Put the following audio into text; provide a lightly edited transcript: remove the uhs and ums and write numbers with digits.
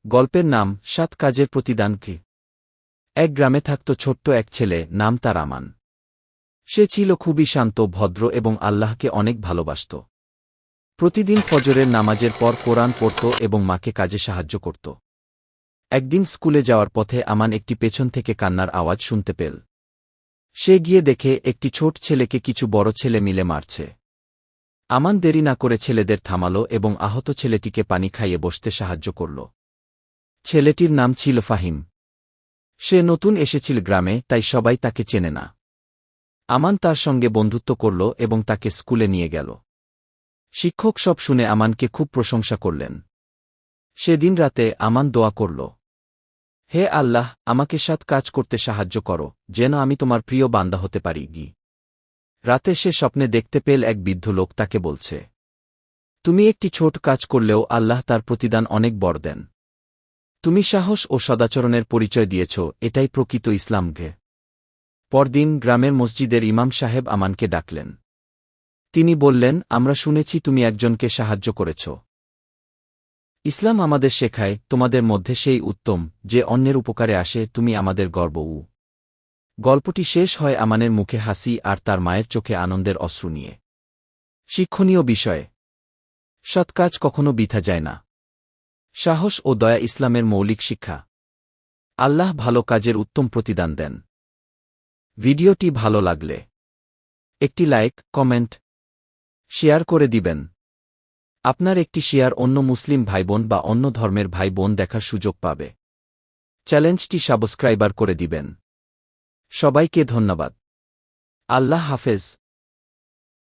গল্পের নাম ৭ কাজের প্রতিদান কি। এক গ্রামে থাকত ছোট্ট এক ছেলে, নাম তার আমান। সে ছিল খুবই শান্ত, ভদ্র এবং আল্লাহকে অনেক ভালোবাসত। প্রতিদিন ফজরের নামাজের পর কোরআন পড়ত এবং মাকে কাজে সাহায্য করত। একদিন স্কুলে যাওয়ার পথে আমান একটি পেছন থেকে কান্নার আওয়াজ শুনতে পেল। সে গিয়ে দেখে একটি ছোট ছেলেকে কিছু বড় ছেলে মিলে মারছে। আমান দেরি না করে ছেলেদের থামাল এবং আহত ছেলেটিকে পানি খাইয়ে বসতে সাহায্য করল। ছেলেটির নাম ছিল ফাহিম। সে নতুন এসেছিল গ্রামে, তাই সবাই তাকে চেনে না। আমান তার সঙ্গে বন্ধুত্ব করল এবং তাকে স্কুলে নিয়ে গেল। শিক্ষক সব শুনে আমানকে খুব প্রশংসা করলেন। সেদিন রাতে আমান দোয়া করল, হে আল্লাহ, আমাকে ৭ কাজ করতে সাহায্য করো, যেন আমি তোমার প্রিয় বান্দা হতে পারি। রাতে সে স্বপ্নে দেখতে পেল এক বৃদ্ধ লোক তাকে বলছে, তুমি একটি ছোট কাজ করলেও আল্লাহ তার প্রতিদান অনেক বড় দেন। তুমি সাহস ও সদাচরণের পরিচয় দিয়েছ, এটাই প্রকৃত ইসলামকে। পরদিন গ্রামের মসজিদের ইমাম সাহেব আমানকে ডাকলেন। তিনি বললেন, আমরা শুনেছি তুমি একজনকে সাহায্য করেছ। ইসলাম আমাদের শেখায়, তোমাদের মধ্যে সেই উত্তম যে অন্যের উপকারে আসে, তুমি আমাদের গর্ব। গল্পটি শেষ হয় আমানের মুখে হাসি আর তার মায়ের চোখে আনন্দের অশ্রু নিয়ে। শিক্ষণীয় বিষয়: সৎ কাজ কখনো বৃথা যায় না। সাহস ও দয়া ইসলামের মৌলিক শিক্ষা। আল্লাহ ভালো কাজের উত্তম প্রতিদান দেন। ভিডিওটি ভালো লাগলে একটি লাইক, কমেন্ট, শেয়ার করে দিবেন। আপনার একটি শেয়ার অন্য মুসলিম ভাইবোন বা অন্য ধর্মের ভাই বোন দেখার সুযোগ পাবে। চ্যানেলটি সাবস্ক্রাইবার করে দিবেন। সবাইকে ধন্যবাদ। আল্লাহ হাফেজ।